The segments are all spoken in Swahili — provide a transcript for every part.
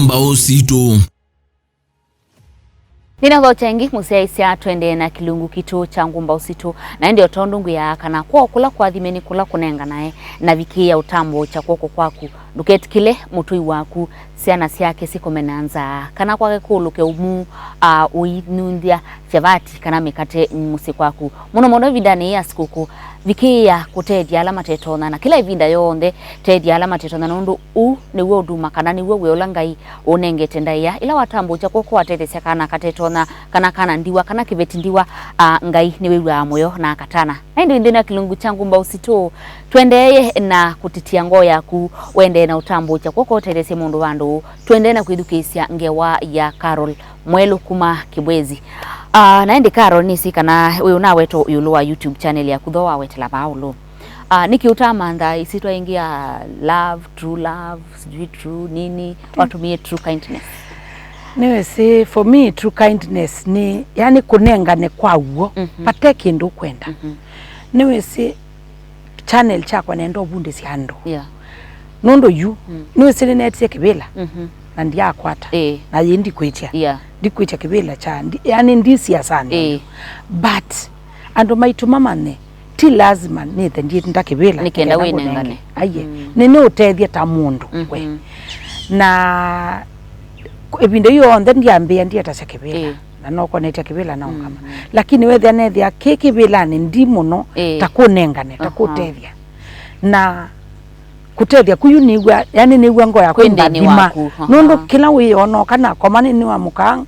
Ngumbau Situ. Nina vauchengi Kutetheesya twende na kilungu kitu cha Ngumbau Situ na ndio tondungu ya kana kwa kula kwa dhimeni kula kunenga nae na viki ya utambo cha kwoko kwaku duketi kile mutui waku siana siake siko menanza kana kwa kuluke umu uinundia chavati kana mikate musikwaku muno vidani ya sikuku viki ya Kutetheesya Matetonya na kila ivinda yonde Kutetheesya Matetonya nundu ni we uduma kana ni we olangai onengete ndaya ila watambo cha kwoko Kutetheesya kana Matetonya kana ndiwa kana kiveti ndiwa ngai ni we wa moyo na katana ndio ndina kilungu cha Ngumbau Situ twendeye na kutitia ngoya ku wende na utambo cha kwoko Kutetheesya mundu wandu twende na Kutetheesya ngewa ya Carol mwelu kuma kibwezi naende Carol nisi kana uyu na weto yuluwa YouTube channel ya kudhoa wetela paulo niki utamanda isitwa ingia love true love sijui true nini watumie true kindness. Niwe see for me true kindness ni yani kunengane kwa uo pateki ndu kwenda niwe see channel chakwa nendo bunde siando nondo yu niwe see neti kibela na ndia akwata na yindi kwetia ndikwetia kibela cha yani ndisi ya sana but ando maitu mamane ti lazima nithe ndiye ndakibela nikenda wenengane aye nene Kutetheesya ta mundu we na ebinde yo onda ndiambia ndiye tasakibela na noko neta kibela na ungama lakini wethe anethia kekibela ni ndi muno takunengane takuteithia na Kutetheesya kuyu niwa yani niwa ngo yakwa ndima nondo kila we ono kana komani ni wa mukang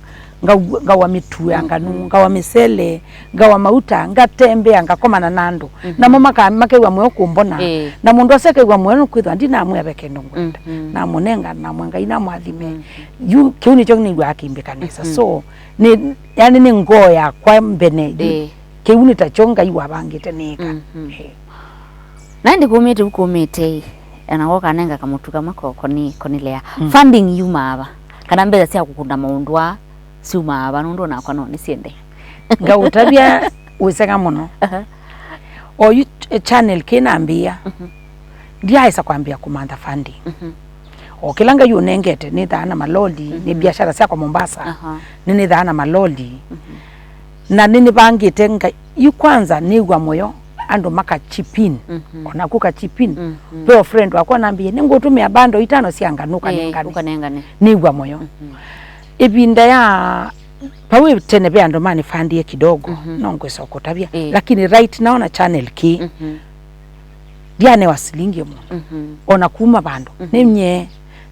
ngawa mitu nganu ngawa misele ngawa mauta ngatembe ngakomana nando na mama ka makewa mwe kumbona na mundu aseke wa mwe kwithwa ndina amwe abeke ndongwenda na munenga na mwanga ina mwathime yu kiuni choni gwa akimbe kanisa so ni yani ni ngoya kwa mbene kiuni tachonga yu abangite nika na ndi kumite anagoka nenga kamutuka makoko ni konilea funding yuma aba kana mbeza sia kukunda maundwa siuma aba nondo nakwa no nisiende ngautabia usega muno o you channel kinambia ndia isa kwambia kumanda funding o kilanga yunengete ni dhana maloli ni biashara sia kwa Mombasa ni dhana maloli na nini bangite nga yu kwanza ni gwa moyo ando maka chipin ona kuka chipin pe friend wako nambie ningutumia bando itano sianganuka nengane nigwa moyo ibinda ya pawe tene be ando mani fandie kidogo nongwesa kutabia lakini right now na channel ki diane wasilingi mu ona kuma bando nemye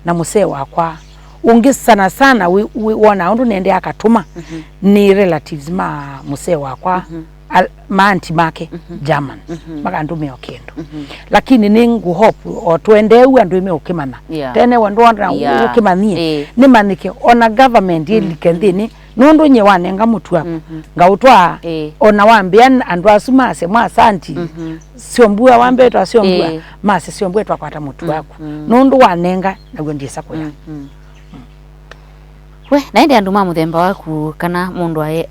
na musee wakwa ungi sana wona undu nende akatuma ni relatives ma musee wakwa maanti make German makandume okendo lakini ningu hope otwende andu ime ukimana tene wandondra ukimanie ni manike ona government ilikendini nondo nyewane ngamutwa ngautwa ona wambia andu asumase mwasanti siombua wambeto asiombua mase siombua twakwata mutu wako nondo wanenga nagondisa koya we naende andu mamuthemba waku kana mundu ae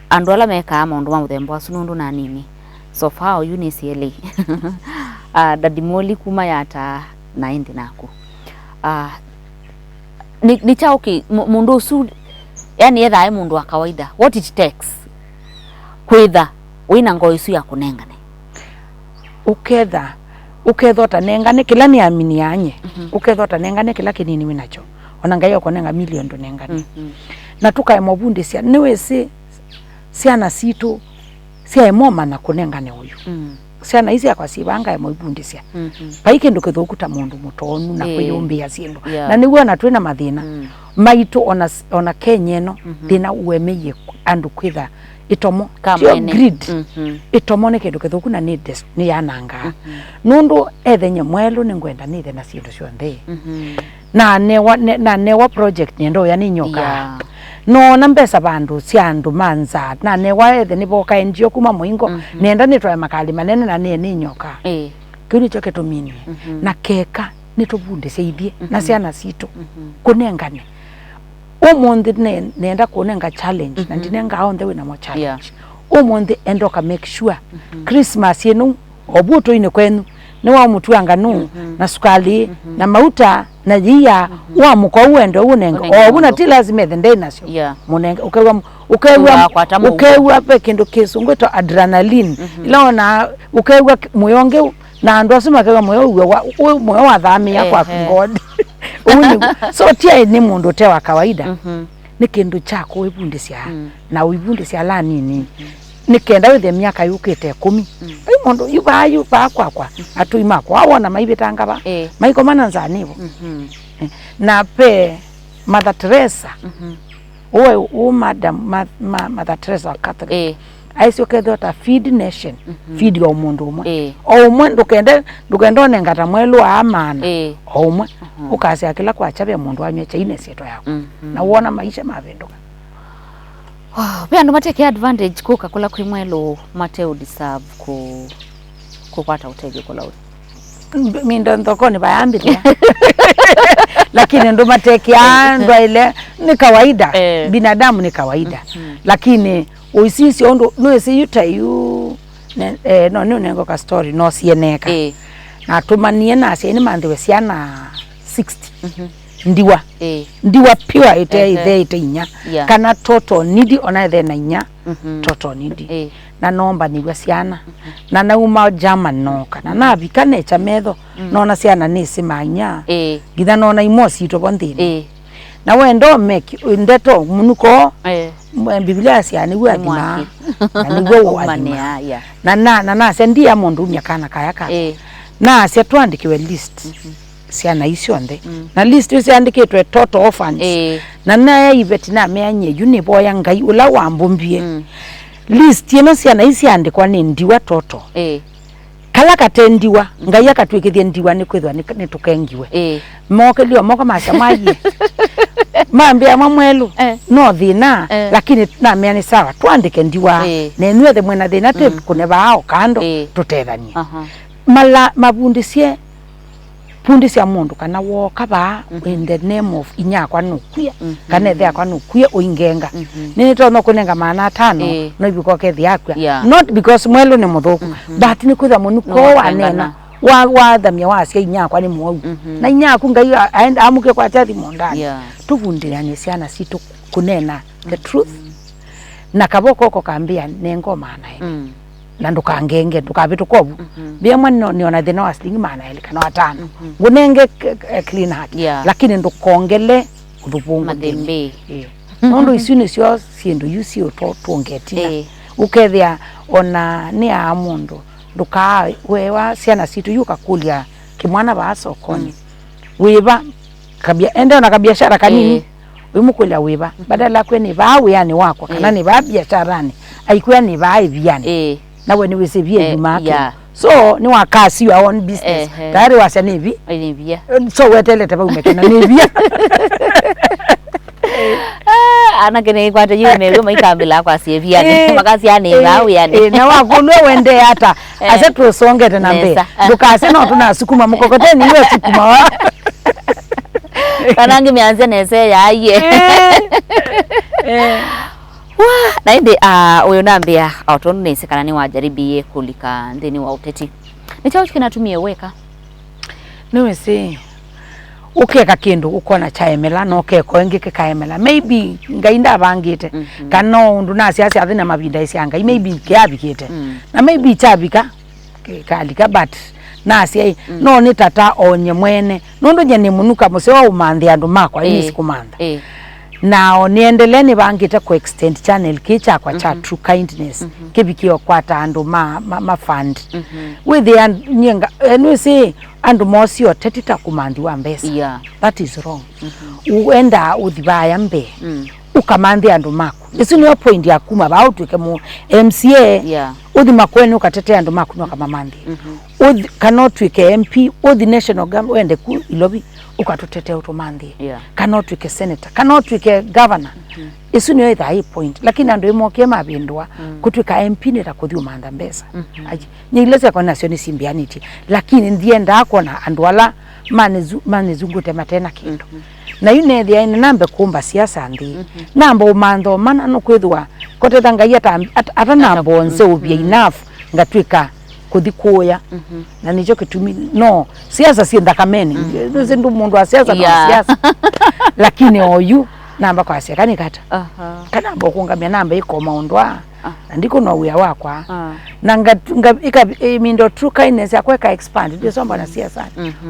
andu ala meka mundu wa muthemba wa sunundu na nini so far unisele dadimoli kuma yata naende naku ni chauki mundu su yani yetha mundu wa kawaida what it takes kwitha wina ngoisu ya kunengane ukethota nengane kila ni amini anye ukethota nengane kila kinini winacho ona ngayo konenga milioni ndo nengane na tukae mobunde sia niwe si siana Situ sia emoma na kunengane uyu siana hizi akwa sibanga ya moibundisia paike ndo kethokuta mundu mutonu na kuyumbia sindu na niwe na twina mathina maitu ona kenyeno thina uemeye andu kwitha itomo tio grid itomo ne kendo kethokuna ni yananga nundu ethenye mwelu ningwenda nithe na sindu cionthe na newa project nendo yani nyoka no nambesa bandu siandu manza na newa ethe niboka endio kuma muingo nenda nitwae makali manene na ni nyoka kuni choke tumini na keka nitubunde seithie na siana Situ kunengane umundi nenda kunenga challenge na ndinenga on the way na mo challenge umundi endoka make sure Christmas yenu obuto ine kwenu ni wa mutu nganu na sukali na mauta na yia wa muko uendo unenga o buna ti lazima ethende nacio munenga ukewa pe kindu kisungweto adrenaline ilona ukewa muyonge na ndo asema kaga moyo wa thamia kwa God so tia ni mundu te wa kawaida ni kindu chako wibundisia na wibundisia la nini nikenda withe miaka yukite 10 ai mundu yuba kwa atuima kwa wona maibetanga ba maiko mananza nibo na pe Mother Teresa o madam Mother Teresa Catholic aisio kedota feed nation feed yo mundu umwe o umwe ndukenda onengata mwelu amana o umwe ukasi akila kwa chabe mundu anywe chaine seto yako na uona maisha mavendoka. Pia ndo mateke advantage kuka kula kwimwelo Mateo deserve kupata utejo kula uli. Mimi ndo ndokoni bayambia. Lakini ndo mateke ando ile ni kawaida. Binadamu ni kawaida. Lakini uisisi ondo no se yuta yu no nengo ka story no sieneka. Na tumanie na ase ni mandwe siana 60. Ndiwa pure ite inya kana toto nidi ona ithe na inya toto nidi na nomba niwa siana na nauma German no kana na bikane cha metho nona siana ni simanya githa nona imosi to bondini na wendo meki ndeto munuko Biblia siani wa dima na niwo wa na sendia mundu myakana kayaka na se twandikiwe list siana isionde na list yo siandikitwe total orphans na naye ibetina meanye yuni boya ngai ula wambumbie list yeno siana isiandikwa ni ndiwa toto kala katendiwa ngai akatwikithie ndiwa ni kwithwa ni tukengiwe moke lio moko masha maye mambia mamwelu no thina lakini na meani sawa twandike ndiwa na nyuethe mwena thina te kuneba ao kando tutethanie mala mabundisie fundisya mundu kana woka ba in the name of inyakwa nukuya kana thea kwa nukuya oingenga nini to no kunenga maana 5 no biko kethi yakwa not because mwelo ni muthuku but ni kutha munuko wanena wa thamia wasia inyakwa ni mwogu na inyaku ngai amuke kwa chathi mondani tuvundirane siana situ kunena the truth na kaboko ko kambia nengo maana na ndukangenge ndukabitu kobu bia mwana niona thina wa slingi maana ile kana watano ngunenge clean heart lakini ndukongele uthubungu madembe nondo isuni sio sindu yusi otongetina ukethia ona ni a mundu nduka wewa siana situ yuka kulia kimwana ba sokoni wiba kabia enda na kabiashara kanini wimukulia wiba badala kweni bawe yani wako kana ni ba biasharani aikuya ni ba iviani na when we say via dumake so ni wakasi your own business tayari wasa nivi so wetele taba umekena nivi ana kene kwata yune lo maikambila kwa sievia ni makasi yani ngau yani na wakulwe wende hata ase tusonge tena mbe dukase no tuna sukuma mkokoteni hiyo sukuma wa kanangi mianze nese yaye na inde uyo nambia autonu nesekana ni wajaribie kulika ndeni wa uteti ni chao kinatumie weka niwe si ukeka kindu ukona chaemela no keko engike kaemela maybe ngainda bangite kana undu nasi asi athina mabinda isi anga maybe kiabikite na maybe chabika kalika but nasi no ni tata onye mwene nondo nyene munuka musewa umandhi andu makwa ini sikumandha now niendeleni bangita ku extend channel kicha kwa cha true kindness kibikio kwata andu ma fund with the nyenga we say andu mosio tetita kumandi wa mbesa that is wrong uenda udhibaya mbe ukamandi andu mako isu ni point ya kuma ba utwike mu MCA udhi makwenu ukatetea andu mako no kama mandi udhi cannot wike MP udhi national government wende ku ilobi ukatutetea utomandi cannot wike senator cannot wike governor isu ni either high point lakini andu imoke mabindwa kutwika MP ni takuthi umanda mbesa nyileze kwa nation simbianity lakini ndienda akona andu ala manizungute matena kindu na yune thia ine nambe kumba siasa ndi namba umando mana no kwithwa kote tanga yata ata nambo nse ubia enough ngatwika kuthi kuya na nicho kitumi no siasa si ndakameni ndu mundu wa siasa no siasa lakini oyu namba kwa siasa kani kata kana bokungamia namba iko maundwa ndiko no uya wakwa na mindo true kindness yakweka expand ndio somba na siasa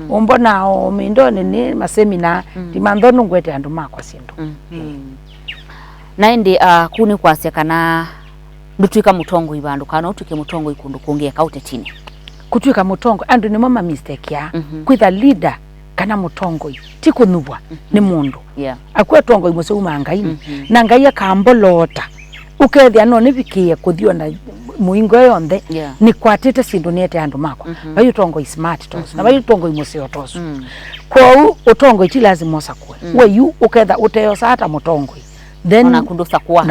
umbona o mindo ni masemina timandhonu ngwete andu makwa sindu naende kuni kwasia kana ndutwika mutongo ibandu kana utuke mutongo ikundu kuongea kautetini kutwika mutongo andu ni mama mistake ya kwitha leader kana mutongo tikunubwa ni mundu akwe tongo imose umangaini na ngai akambolota ukethia no nibikie kuthio na muingo yonthe ni kwatite sindu niete andu makwa bayu tongo is smart tos na bayu tongo imose otosu kwa utongo ichi lazima osakwe weyu uketha uteo hata mutongo then nakundusa kuwa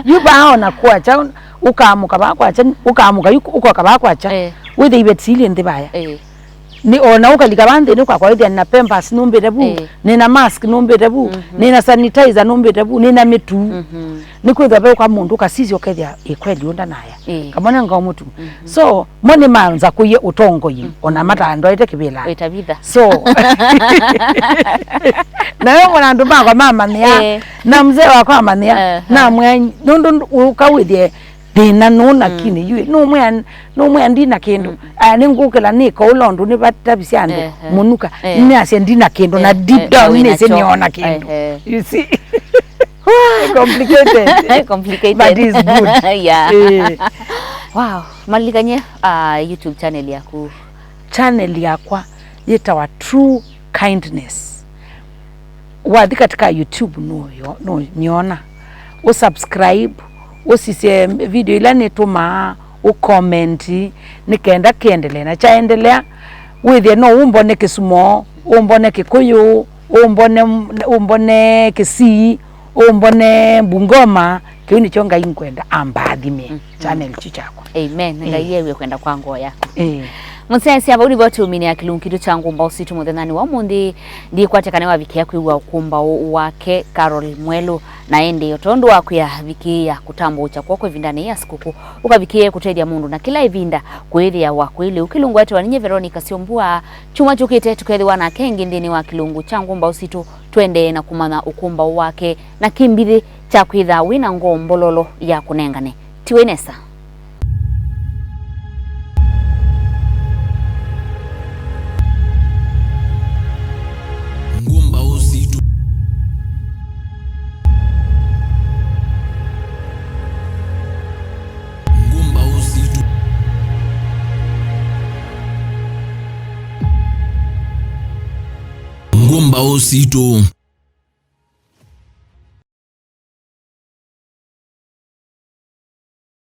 yuba haona kuacha ukamuka bakwacha ukamuka uko kabakwacha with the ibetsili ndibaya ni ona ukalika bande ni kwa hivyo na pampers numbete bu nina mask numbete bu nina sanitizer numbete bu nina mitu ni kwitha be kwa mundu kasisi okethia ikweli unda naya kamona nga mutu so moni manza kuye utongo yi ona matando aite kibila itabitha so na yo mwana nduma kwa mama nia na mzee wako amania na mwe nundu ukawithie dina nona kini yue no mwe ndina kendo ani ngukela niko ulondu ni batabisiande munuka ni ase ndina kendo na deep down ni se niona kendo you see complicated but it's good wow malikanye YouTube channel yakwa yetawa True Kindness wathi katika YouTube no niona usubscribe usise video ila netuma ucomment nikenda kiendelea na chaendelea withie no umbone Kisumo umbone Kikuyu umbone Kisii umbone Bungoma kiuni chonga inkwenda ambathime channel chichako amen ngaiyewe kwenda kwa ngoya Musesi aba uri bote umini akilungu kitu cha Ngumbau Situ muthenani wa mundi ndi kwatekane wa wiki yaku wa Ngumbau wake Carol Mwelu na ende otondo waku ya wiki ya kutambo cha kwako vindane ya sikuku ukavikie kutedia mundu na kila ivinda kwethia waku ile ukilungu watu waninye Veronica Siombua chuma chukite tukethiwa na kengi ndini wa kilungu cha Ngumbau Situ twende na kumana ukumbau wake na kimbithi cha kwitha wina ngombololo ya kunengane tiwenesa Ngumbau Situ